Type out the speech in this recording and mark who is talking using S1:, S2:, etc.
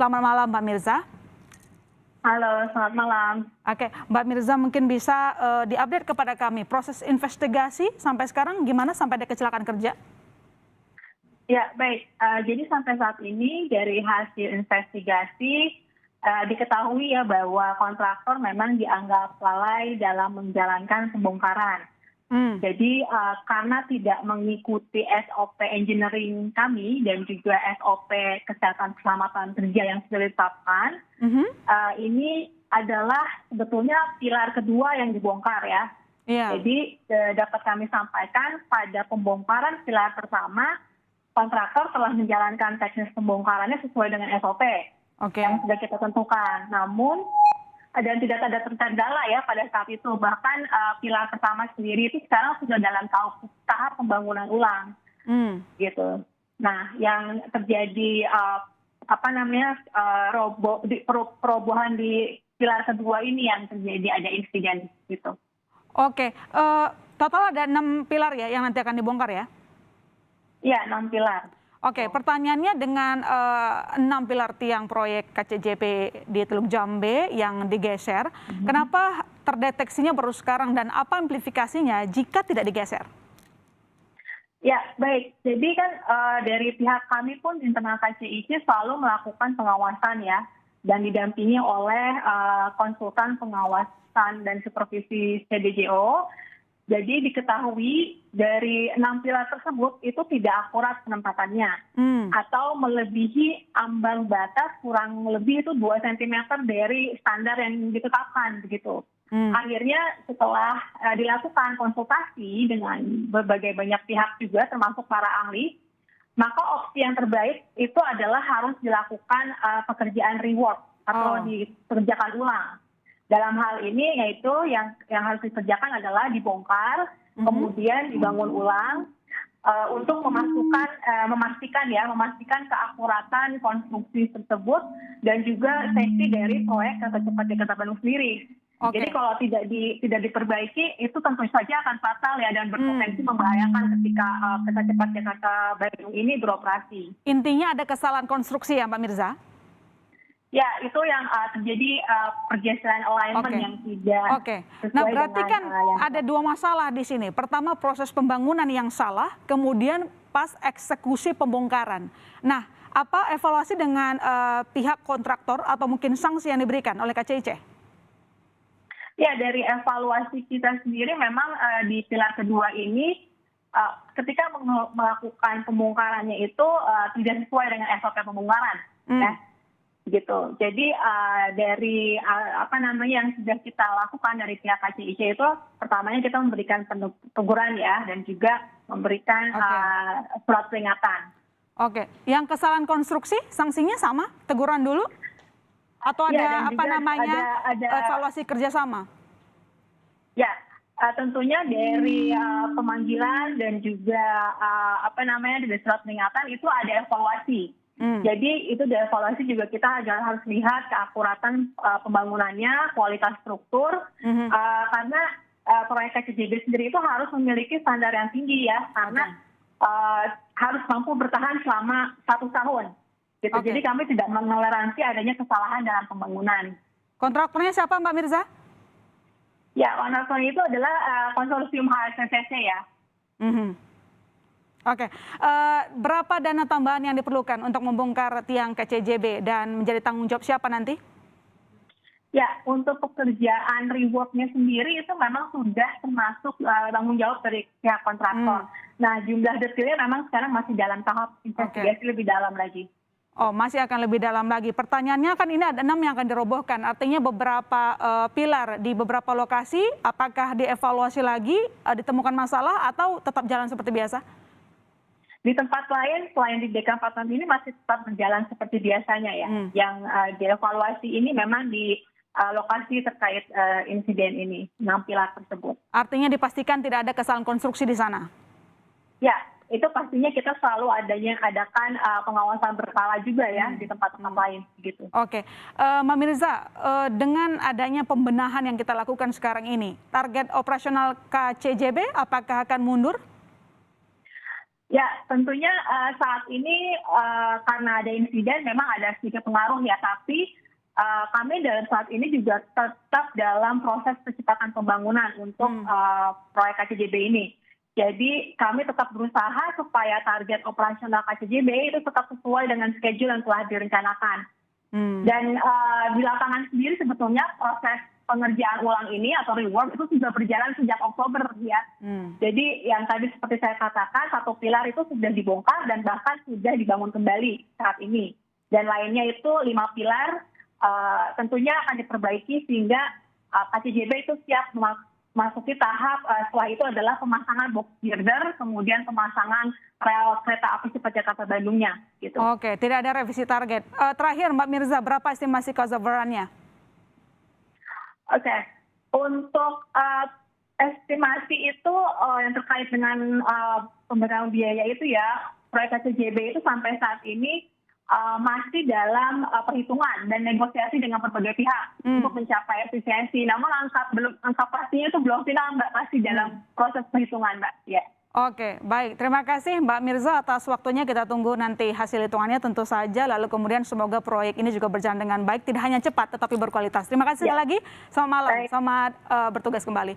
S1: Selamat malam Mbak Mirza.
S2: Halo, selamat malam.
S1: Oke, Mbak Mirza mungkin bisa diupdate kepada kami proses investigasi sampai sekarang gimana sampai ada kecelakaan kerja?
S2: Ya, baik. Jadi sampai saat ini dari hasil investigasi diketahui ya bahwa kontraktor memang dianggap lalai dalam menjalankan pembongkaran. Jadi karena tidak mengikuti SOP engineering kami dan juga SOP kesehatan keselamatan kerja yang sudah ditetapkan, ini adalah sebetulnya pilar kedua yang dibongkar ya. Jadi dapat kami sampaikan pada pembongkaran pilar pertama, kontraktor telah menjalankan teknis pembongkarannya sesuai dengan SOP yang sudah kita tentukan. Namun tidak ada terkendala ya pada saat itu. Bahkan pilar pertama sendiri itu sekarang sudah dalam tahap pembangunan ulang, gitu. Nah, yang terjadi perobohan di pilar kedua ini yang terjadi ada insiden gitu.
S1: Oke, total ada 6 pilar ya yang nanti akan dibongkar ya?
S2: Iya, 6 pilar.
S1: Oke, pertanyaannya dengan 6 pilar tiang proyek KCJB di Teluk Jambe yang digeser, kenapa terdeteksinya baru sekarang dan apa implikasinya jika tidak digeser?
S2: Ya, baik. Jadi kan dari pihak kami pun internal KCIC selalu melakukan pengawasan ya, dan didampingi oleh konsultan pengawasan dan supervisi CDJO. Jadi diketahui dari 6 pilar tersebut itu tidak akurat penempatannya atau melebihi ambang batas kurang lebih itu 2 cm dari standar yang ditetapkan begitu. Akhirnya setelah dilakukan konsultasi dengan berbagai banyak pihak juga termasuk para ahli, maka opsi yang terbaik itu adalah harus dilakukan pekerjaan rework atau dikerjakan ulang. Dalam hal ini yaitu yang harus dikerjakan adalah dibongkar, kemudian dibangun ulang untuk memastikan keakuratan konstruksi tersebut dan juga safety dari proyek kereta cepat Jakarta Bandung sendiri. Jadi kalau tidak diperbaiki itu tentu saja akan fatal ya dan berpotensi membahayakan ketika kereta cepat Jakarta Bandung ini beroperasi.
S1: Intinya ada kesalahan konstruksi ya Mbak Mirza?
S2: Ya, itu yang terjadi pergeseran alignment yang tidak sesuai.
S1: Nah, berarti kan ada 2 masalah di sini. Pertama, proses pembangunan yang salah, kemudian pas eksekusi pembongkaran. Nah, apa evaluasi dengan pihak kontraktor atau mungkin sanksi yang diberikan oleh KCIC?
S2: Ya, dari evaluasi kita sendiri memang di pilar kedua ini ketika melakukan pembongkarannya itu tidak sesuai dengan SOP pembongkaran, ya. Gitu. Jadi dari yang sudah kita lakukan dari pihak KCIC itu pertamanya kita memberikan teguran ya dan juga memberikan surat peringatan.
S1: Yang kesalahan konstruksi sanksinya sama, teguran dulu atau ada evaluasi kerjasama? Ya,
S2: tentunya dari pemanggilan dan juga dari surat peringatan itu ada evaluasi. Jadi itu dari evaluasi juga kita harus lihat keakuratan pembangunannya, kualitas struktur, karena proyek KCJB sendiri itu harus memiliki standar yang tinggi ya, karena harus mampu bertahan selama 1 tahun. Gitu. Jadi kami tidak menoleransi adanya kesalahan dalam pembangunan.
S1: Kontraktornya siapa Mbak Mirza?
S2: Ya, kontraktornya itu adalah konsorsium HSCC ya.
S1: Berapa dana tambahan yang diperlukan untuk membongkar tiang KCJB dan menjadi tanggung jawab siapa nanti?
S2: Ya, untuk pekerjaan rework-nya sendiri itu memang sudah termasuk tanggung jawab dari pihak kontraktor. Nah, jumlah detailnya memang sekarang masih dalam tahap investigasi lebih dalam lagi.
S1: Masih akan lebih dalam lagi. Pertanyaannya kan ini ada 6 yang akan dirobohkan. Artinya beberapa pilar di beberapa lokasi, apakah dievaluasi lagi, ditemukan masalah atau tetap jalan seperti biasa?
S2: Di tempat lain selain di DK4 ini masih tetap berjalan seperti biasanya ya. Yang dievaluasi ini memang di lokasi terkait insiden ini, 6 pilar tersebut.
S1: Artinya dipastikan tidak ada kesalahan konstruksi di sana?
S2: Ya, itu pastinya kita selalu adakan pengawasan berkala juga ya di tempat-tempat lain gitu.
S1: Mbak Mirza, dengan adanya pembenahan yang kita lakukan sekarang ini, target operasional KCJB apakah akan mundur?
S2: Ya, tentunya saat ini karena ada insiden memang ada sedikit pengaruh ya, tapi kami dalam saat ini juga tetap dalam proses percepatan pembangunan untuk proyek KCJB ini. Jadi kami tetap berusaha supaya target operasional KCJB itu tetap sesuai dengan schedule yang telah direncanakan. Dan di lapangan sendiri sebetulnya proses pengerjaan ulang ini atau rework itu sudah berjalan sejak Oktober ya. Jadi yang tadi seperti saya katakan, satu pilar itu sudah dibongkar dan bahkan sudah dibangun kembali saat ini. Dan lainnya itu 5 pilar tentunya akan diperbaiki sehingga KCJB itu siap memasuki tahap setelah itu adalah pemasangan box girder, kemudian pemasangan rel kereta api cepat Jakarta Bandungnya. Gitu.
S1: Oke, tidak ada revisi target. Terakhir Mbak Mirza, berapa estimasi cost overrun-nya?
S2: Oke, untuk estimasi itu yang terkait dengan pemberian biaya itu ya, proyek KCJB itu sampai saat ini masih dalam perhitungan dan negosiasi dengan berbagai pihak untuk mencapai efisiensi. Namun angka pastinya itu belum final, Mbak, masih dalam proses perhitungan, Mbak. Ya.
S1: Oke, baik. Terima kasih Mbak Mirza atas waktunya. Kita tunggu nanti hasil hitungannya tentu saja. Lalu kemudian semoga proyek ini juga berjalan dengan baik, tidak hanya cepat tetapi berkualitas. Terima kasih sekali lagi. Selamat malam, selamat bertugas kembali.